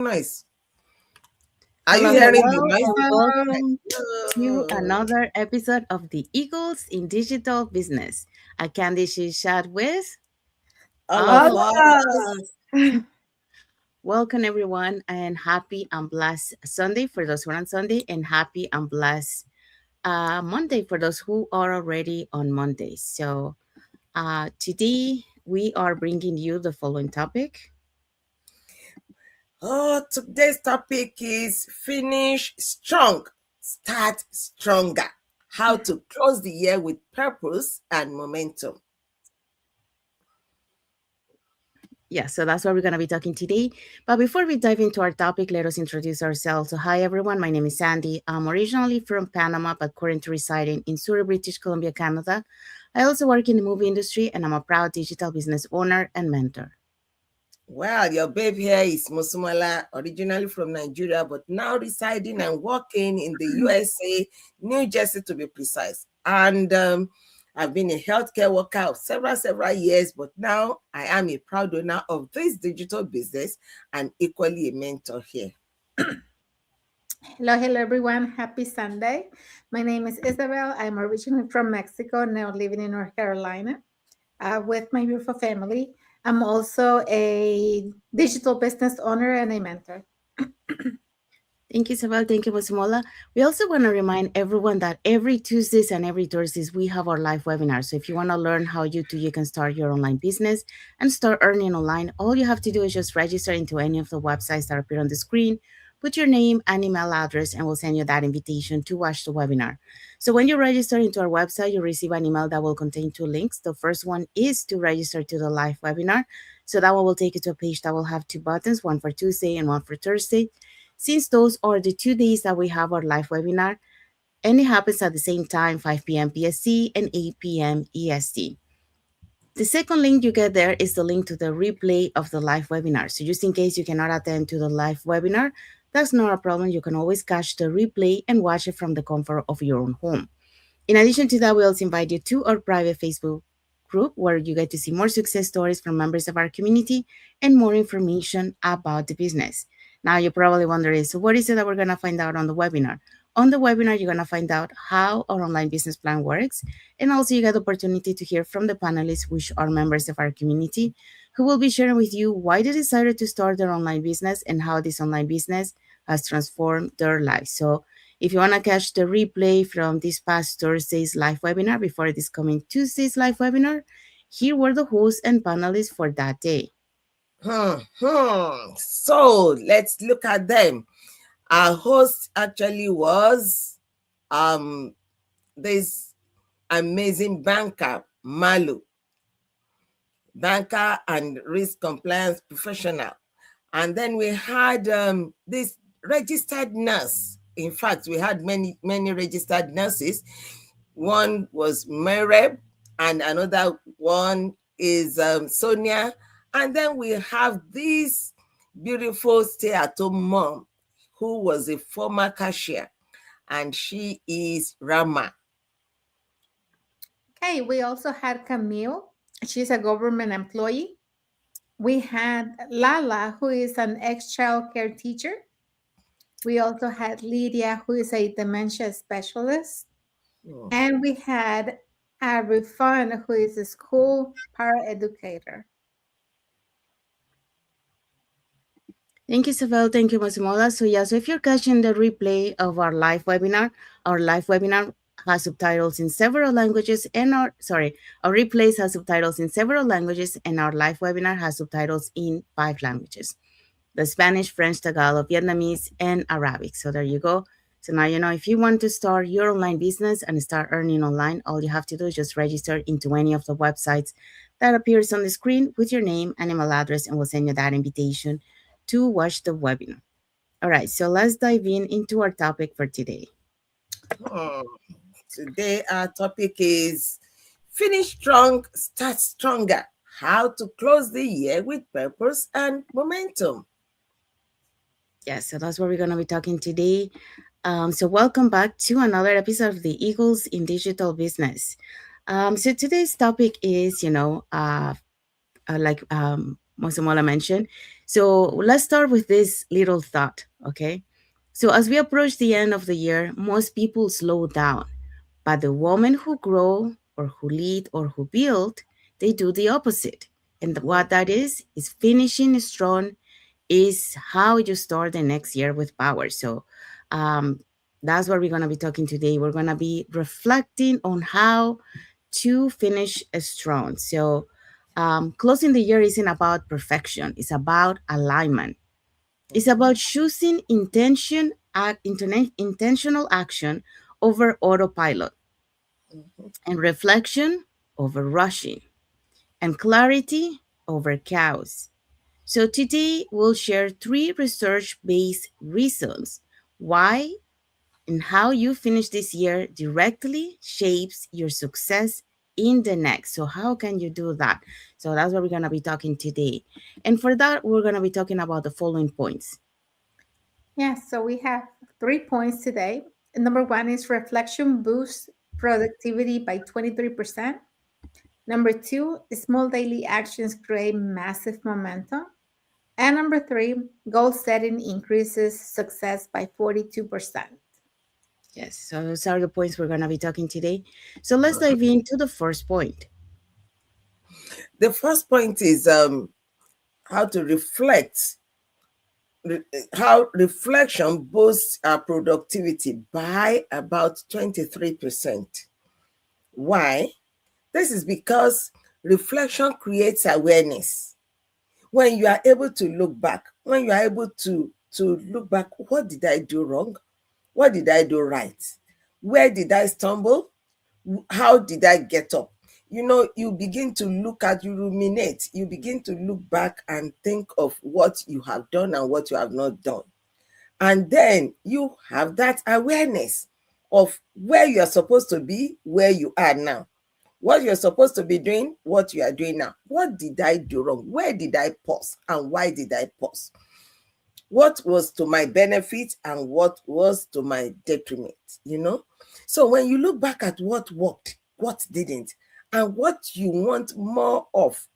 Nice. Are you Hello, hearing the hello, noise? and welcome to Hello. another episode of the Eagles in Digital Business. A Candid chat with All all of of us. us. Welcome, everyone, and happy and blessed Sunday for those who are on Sunday, and happy and blessed Monday for those who are already on Monday. So, today we are bringing you the following topic. Oh, today's topic is finish strong, start stronger. How to close the year with purpose and momentum. Yeah, so that's what we're going to be talking today. But before we dive into our topic, let us introduce ourselves. So, hi everyone, my name is Sandy. I'm originally from Panama, but currently residing in Surrey, British Columbia, Canada. I also work in the movie industry, and I'm a proud digital business owner and mentor. Well, your babe here is Musumala, originally from Nigeria, but now residing and working in the USA, New Jersey to be precise. And I've been a healthcare worker of several years, but now I am a proud owner of this digital business and equally a mentor here. Hello, everyone. Happy Sunday. My name is Isabel. I'm originally from Mexico, now living in North Carolina with my beautiful family. I'm also a digital business owner and a mentor. Thank you, Isabel. Thank you, Basimola. We also want to remind everyone that every Tuesdays and every Thursdays we have our live webinar. So if you want to learn how you can start your online business and start earning online, all you have to do is just register into any of the websites that appear on the screen, put your name and email address, and we'll send you that invitation to watch the webinar. So when you register into our website, you receive an email that will contain two links. The first one is to register to the live webinar. So that one will take you to a page that will have two buttons, one for Tuesday and one for Thursday. Since those are the 2 days that we have our live webinar, and it happens at the same time, 5 p.m. PST and 8 p.m. EST. The second link you get there is the link to the replay of the live webinar. So just in case you cannot attend to the live webinar, that's not a problem. You can always catch the replay and watch it from the comfort of your own home. In addition to that, we also invite you to our private Facebook group where you get to see more success stories from members of our community and more information about the business. Now, you're probably wondering, so what is it that we're going to find out on the webinar? On the webinar, you're going to find out how our online business plan works. And also, you get the opportunity to hear from the panelists, which are members of our community, who will be sharing with you why they decided to start their online business and how this online business has transformed their lives. So, if you want to catch the replay from this past Thursday's live webinar before this coming Tuesday's live webinar, here were the hosts and panelists for that day. So let's look at them. Our host actually was this amazing banker, Malu, banker and risk compliance professional. And then we had this registered nurse. In fact, we had many registered nurses. One was Mereb, and another one is Sonia. And then we have this beautiful stay-at-home mom who was a former cashier, and she is Rama. Okay, we also had Camille. She's a government employee. We had Lala, who is an ex-child care teacher. We also had Lydia, who is a dementia specialist. And we had Arifan, who is a school paraeducator. Thank you, Isabel. Thank you, Masimola. So if you're catching the replay of our live webinar has subtitles in several languages and our replays has subtitles in several languages and our live webinar has subtitles in 5 languages: the Spanish, French, Tagalog, Vietnamese, and Arabic. So there you go. So now you know if you want to start your online business and start earning online, all you have to do is just register into any of the websites that appears on the screen with your name and email address, and we'll send you that invitation to watch the webinar. All right, so let's dive into our topic for today. Today our topic is finish strong, start stronger. How to close the year with purpose and momentum. Yes, so that's what we're going to be talking today. So welcome back to another episode of the Eagles in Digital Business. So today's topic is, like Mosamola mentioned, So let's start with this little thought, okay? So as we approach the end of the year, most people slow down, but the women who grow or who lead or who build, they do the opposite. And what that is finishing strong is how you start the next year with power. So um, that's what we're going to be talking today. We're going to be reflecting on how to finish strong. So closing the year isn't about perfection, it's about alignment. It's about choosing intentional action over autopilot, and reflection over rushing, and clarity over chaos. So today we'll share three research-based reasons why and how you finish this year directly shapes your success in the next. So how can you do that? So that's what we're going to be talking today. And for that, we're going to be talking about the following points. Yeah, so we have 3 points today. Number one is reflection boosts productivity by 23%. Number two, small daily actions create massive momentum. And number three, goal setting increases success by 42%. Yes, so those are the points we're going to be talking today. So let's dive into the first point. The first point is how to reflect, how reflection boosts our productivity by about 23%. Why? This is because reflection creates awareness. When you are able to look back, when you are able to look back, what did I do wrong? What did I do right? Where did I stumble? How did I get up? You begin to look at, you ruminate, you begin to look back and think of what you have done and what you have not done. And then you have that awareness of where you are supposed to be, where you are now, what you're supposed to be doing, what you are doing now. What did I do wrong? Where did I pause? And why did I pause? What was to my benefit and what was to my detriment? So when you look back at what worked, what didn't, and what you want more of,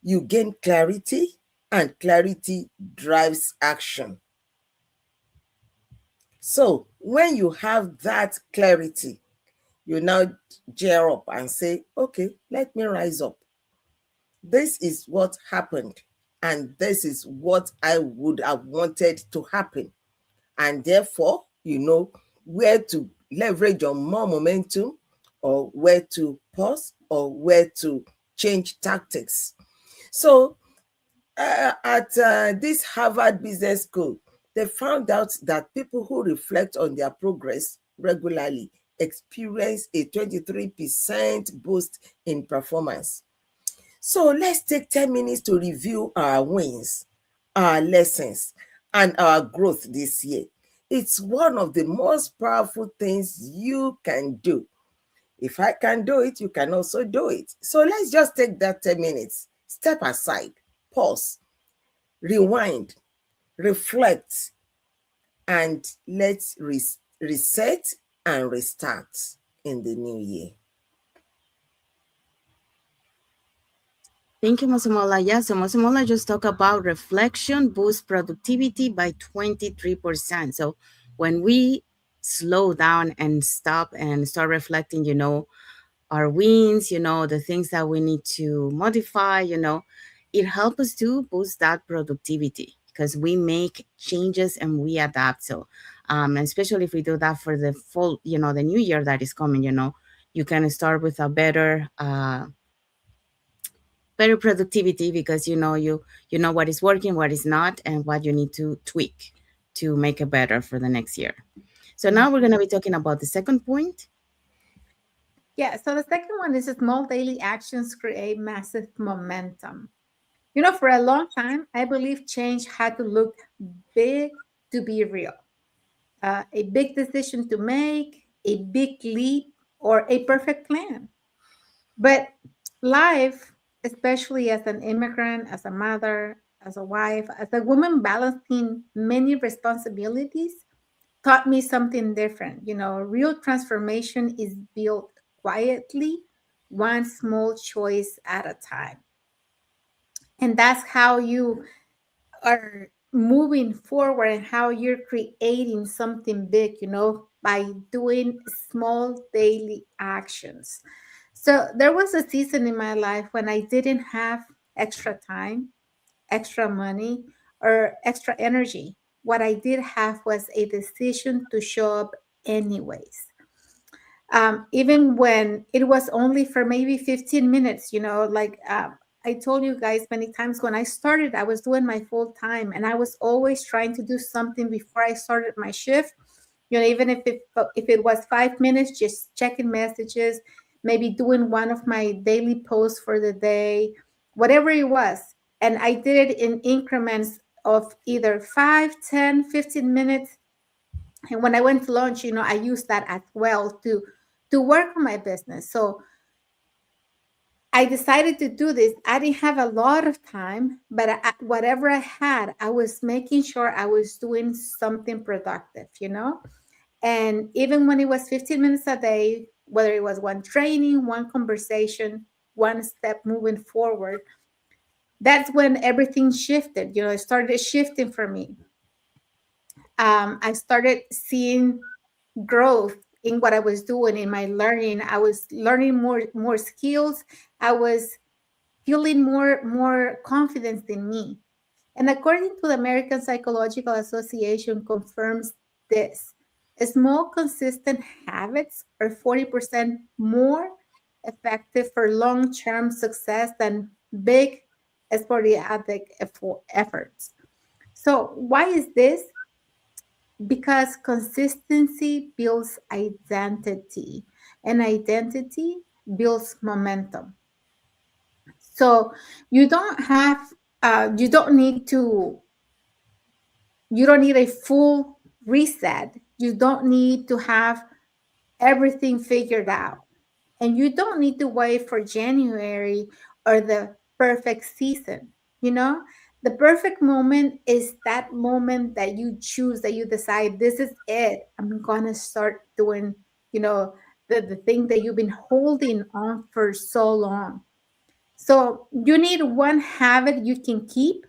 you gain clarity, and clarity drives action. So when you have that clarity, you now gear up and say, okay, let me rise up. This is what happened, and this is what I would have wanted to happen. And therefore, you know where to leverage on more momentum, or where to pause, or where to change tactics. So, at this Harvard Business School, they found out that people who reflect on their progress regularly experience a 23% boost in performance. So let's take 10 minutes to review our wins, our lessons, and our growth this year. It's one of the most powerful things you can do. If I can do it, you can also do it. So let's just take that 10 minutes, step aside, pause, rewind, reflect, and let's reset and restart in the new year. Thank you, Mosamola. Yeah, so Mosamola just talked about reflection boosts productivity by 23%. So when we slow down and stop and start reflecting, our wins, the things that we need to modify, it helps us to boost that productivity because we make changes and we adapt. So, especially if we do that for the full, the new year that is coming, you can start with a better productivity because you know what is working, what is not, and what you need to tweak to make it better for the next year. So now we're going to be talking about the second point. Yeah, so the second one is small daily actions create massive momentum. For a long time, I believe change had to look big to be real. A big decision to make, a big leap, or a perfect plan. But life, especially as an immigrant, as a mother, as a wife, as a woman balancing many responsibilities, taught me something different. Real transformation is built quietly, one small choice at a time. And that's how you are moving forward and how you're creating something big, by doing small daily actions. So there was a season in my life when I didn't have extra time, extra money, or extra energy. What I did have was a decision to show up anyways. Even when it was only for maybe 15 minutes, like I told you guys many times, when I started, I was doing my full time and I was always trying to do something before I started my shift. Even if it was 5 minutes, just checking messages, maybe doing one of my daily posts for the day, whatever it was. And I did it in increments of either 5, 10, 15 minutes. And when I went to lunch, I used that as well to work on my business. So I decided to do this. I didn't have a lot of time, but whatever I had, I was making sure I was doing something productive. And even when it was 15 minutes a day, whether it was one training, one conversation, one step moving forward, that's when everything shifted. It started shifting for me. I started seeing growth in what I was doing in my learning. I was learning more skills. I was feeling more confidence in me. And according to the American Psychological Association confirms this. Small consistent habits are 40% more effective for long-term success than big sporadic efforts. So why is this? Because consistency builds identity, and identity builds momentum. So you don't have you don't need to you don't need a full reset. You don't need to have everything figured out, and you don't need to wait for January or the perfect season. You know, the perfect moment is that moment that you choose, that you decide, this is it. I'm gonna start doing, the thing that you've been holding on for so long. So you need one habit you can keep,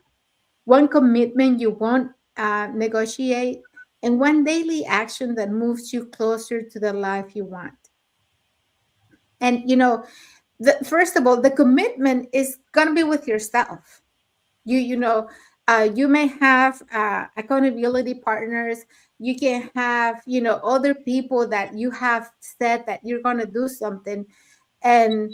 one commitment you won't negotiate, and one daily action that moves you closer to the life you want. And first of all, the commitment is gonna be with yourself. You may have accountability partners. You can have other people that you have said that you're gonna do something, and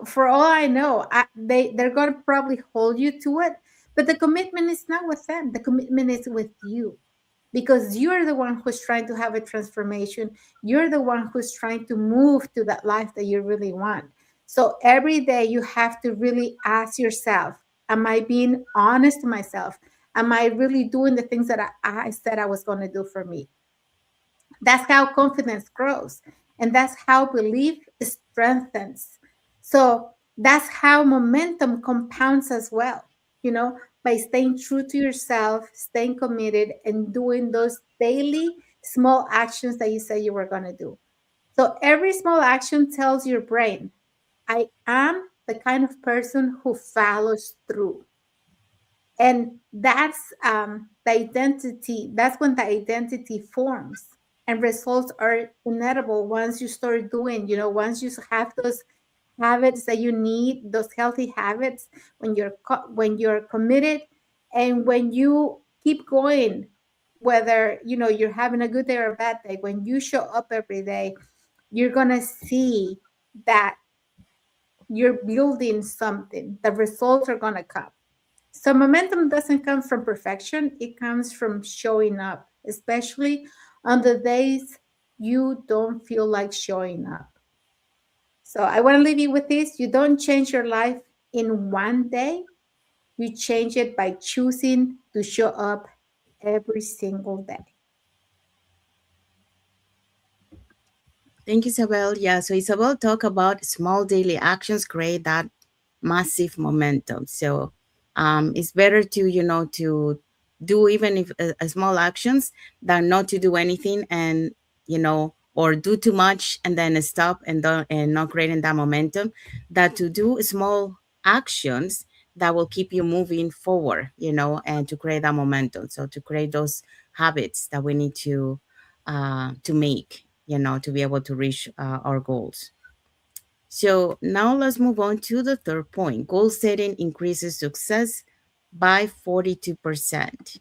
for all I know, they're gonna probably hold you to it. But the commitment is not with them. The commitment is with you, because you're the one who's trying to have a transformation. You're the one who's trying to move to that life that you really want. So every day you have to really ask yourself, am I being honest to myself? Am I really doing the things that I said I was going to do for me? That's how confidence grows. And that's how belief strengthens. So that's how momentum compounds as well, you know, by staying true to yourself, staying committed, and doing those daily small actions that you said you were going to do. So every small action tells your brain, I am the kind of person who follows through. And the identity, that's when the identity forms, and results are inevitable once you start doing, once you have those habits that you need, those healthy habits, when you're committed, and when you keep going, whether you're having a good day or a bad day, when you show up every day, you're gonna see that you're building something. The results are gonna come. So momentum doesn't come from perfection, it comes from showing up, especially on the days you don't feel like showing up. So I want to leave you with this. You don't change your life in one day, you change it by choosing to show up every single day. Thank you, Isabel. Yeah, so Isabel talk about small daily actions create that massive momentum. So it's better to to do even if small actions than not to do anything, and or do too much and then stop and not creating that momentum. That to do small actions that will keep you moving forward, and to create that momentum. So to create those habits that we need to make, to be able to reach our goals. So now let's move on to the third point. Goal setting increases success by 42%.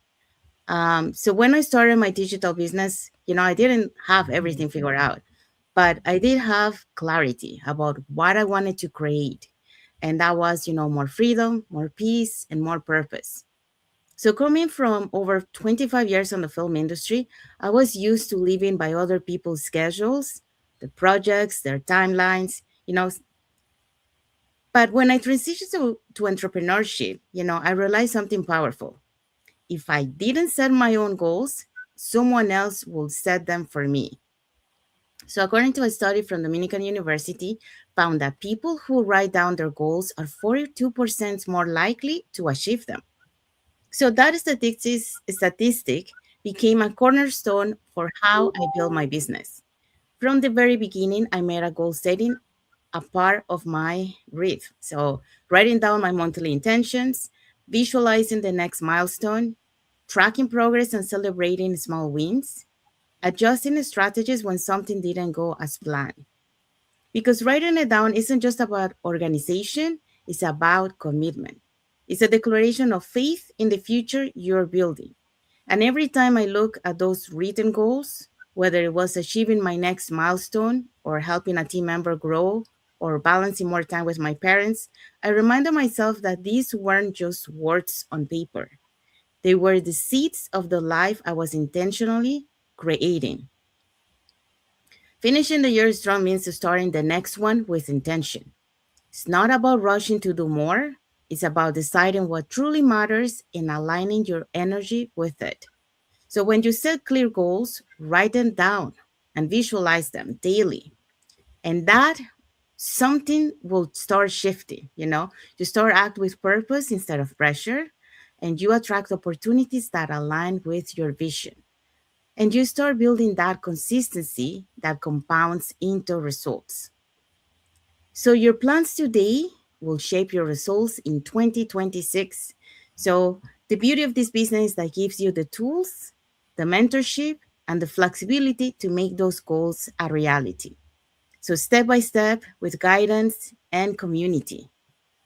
So when I started my digital business, I didn't have everything figured out, but I did have clarity about what I wanted to create. And that was, more freedom, more peace, and more purpose. So coming from over 25 years in the film industry, I was used to living by other people's schedules, the projects, their timelines, but when I transitioned to entrepreneurship, I realized something powerful. If I didn't set my own goals, someone else will set them for me. So, according to a study from Dominican University, found that people who write down their goals are 42% more likely to achieve them. So that statistic became a cornerstone for how I build my business. From the very beginning, I made a goal setting a part of my rhythm. So, writing down my monthly intentions, visualizing the next milestone, tracking progress and celebrating small wins, adjusting strategies when something didn't go as planned. Because writing it down isn't just about organization, it's about commitment. It's a declaration of faith in the future you're building. And every time I look at those written goals, whether it was achieving my next milestone or helping a team member grow or balancing more time with my parents, I reminded myself that these weren't just words on paper. They were the seeds of the life I was intentionally creating. Finishing the year strong means starting the next one with intention. It's not about rushing to do more, it's about deciding what truly matters and aligning your energy with it. So when you set clear goals, write them down and visualize them daily. And that something will start shifting, You start act with purpose instead of pressure, and you attract opportunities that align with your vision. And you start building that consistency that compounds into results. So your plans today will shape your results in 2026. So the beauty of this business is that gives you the tools, the mentorship, and the flexibility to make those goals a reality. So step by step with guidance and community.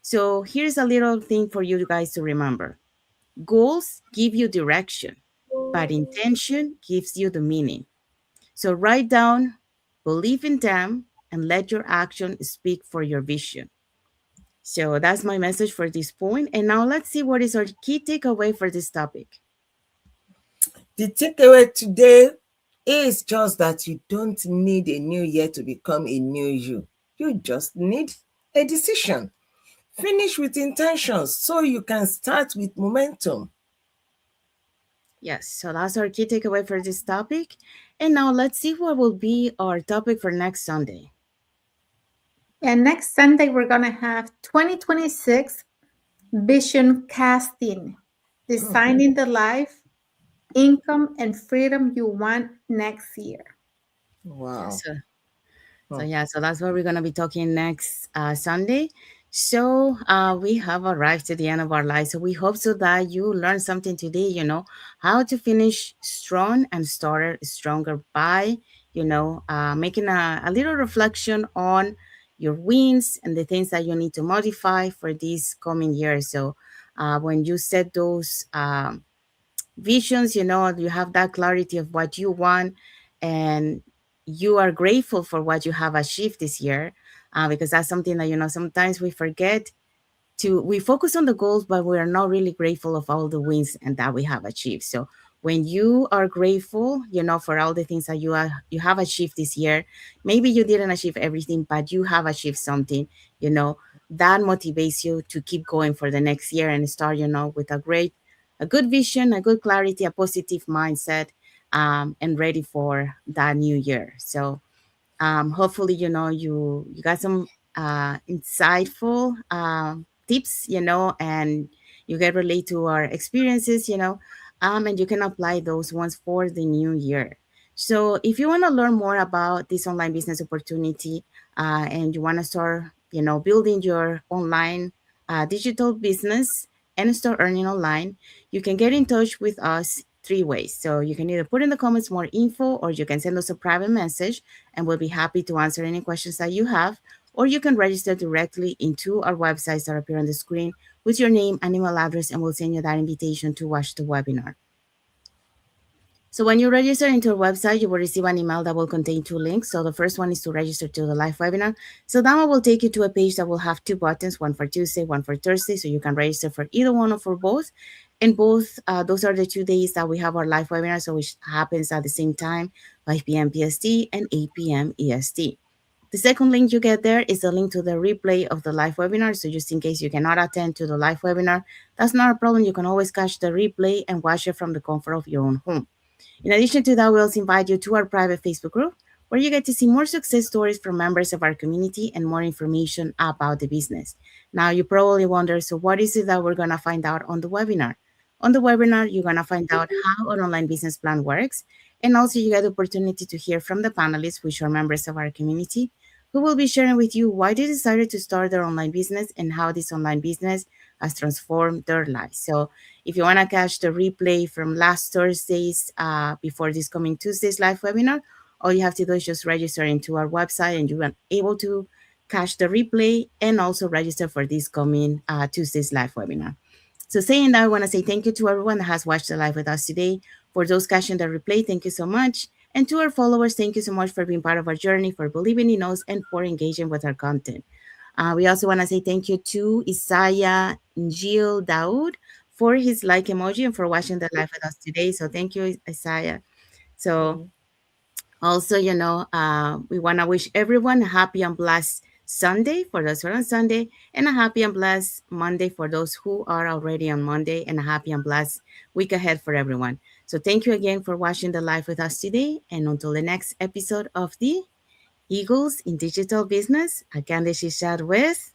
So here's a little thing for you guys to remember. Goals give you direction, but intention gives you the meaning. So write down, believe in them, and let your action speak for your vision. So that's my message for this point. And now let's see what is our key takeaway for this topic. The takeaway today is just that you don't need a new year to become a new you. You just need a decision. Finish with intentions so you can start with momentum. Yes, so that's our key takeaway for this topic. And now let's see what will be our topic for next Sunday. And next Sunday, we're going to have 2026 vision casting, designing the life, income, and freedom you want next year. Wow. So so that's what we're gonna be talking next Sunday. So we have arrived to the end of our life. So we hope so that you learned something today. How to finish strong and start stronger by making a little reflection on your wins and the things that you need to modify for this coming year. So when you set those visions, you have that clarity of what you want, and you are grateful for what you have achieved this year, because that's something that sometimes we forget to. We focus on the goals, but we are not really grateful of all the wins and that we have achieved. So when you are grateful, for all the things that you have achieved this year, maybe you didn't achieve everything, but you have achieved something, that motivates you to keep going for the next year and start, with a good vision, a good clarity, a positive mindset, and ready for that new year. So hopefully you got some insightful tips, and you can relate to our experiences, and you can apply those ones for the new year. So if you want to learn more about this online business opportunity, and you want to start building your online digital business and start earning online, you can get in touch with us three ways. So you can either put in the comments more info, or you can send us a private message and we'll be happy to answer any questions that you have. Or you can register directly into our websites that appear on the screen with your name and email address, and we'll send you that invitation to watch the webinar. So when you register into our website, you will receive an email that will contain two links. So the first one is to register to the live webinar. So that one will take you to a page that will have two buttons, one for Tuesday, one for Thursday. So you can register for either one or for both. And both, those are the 2 days that we have our live webinar. So which happens at the same time, 5 p.m. PST and 8 p.m. EST. The second link you get there is a link to the replay of the live webinar. So just in case you cannot attend to the live webinar, that's not a problem. You can always catch the replay and watch it from the comfort of your own home. In addition to that, we also invite you to our private Facebook group, where you get to see more success stories from members of our community and more information about the business. Now, you probably wonder, so what is it that we're going to find out on the webinar? On the webinar, you're going to find out how an online business plan works. And also, you get the opportunity to hear from the panelists, which are members of our community, who will be sharing with you why they decided to start their online business and how this online business has transformed their lives. So, if you want to catch the replay from last Thursday's before this coming Tuesday's live webinar, all you have to do is just register into our website and you are able to catch the replay and also register for this coming Tuesday's live webinar. So saying that, I want to say thank you to everyone that has watched the live with us today. For those catching the replay, thank you so much. And to our followers, thank you so much for being part of our journey, for believing in us, and for engaging with our content. We also want to say thank you to Isaiah Njil Daoud for his like emoji and for watching the live with us today. So thank you, Isaiah. So also, we want to wish everyone a happy and blessed Sunday for those who are on Sunday, and a happy and blessed Monday for those who are already on Monday, and a happy and blessed week ahead for everyone. So thank you again for watching the live with us today. And until the next episode of the Eagles in Digital Business, again, this is chat with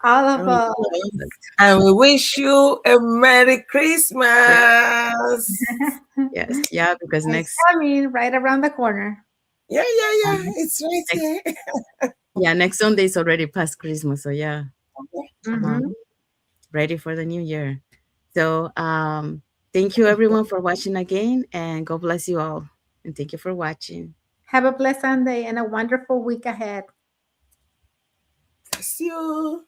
All of Carolina. us. And we wish you a Merry Christmas. Yes, yeah, because It's next, coming right around the corner. Yeah. next, It's right next here. yeah, next Sunday is already past Christmas. So yeah, uh, Mhm. ready for the new year. So thank you everyone for watching again, and God bless you all. And thank you for watching. Have a blessed Sunday and a wonderful week ahead. See you.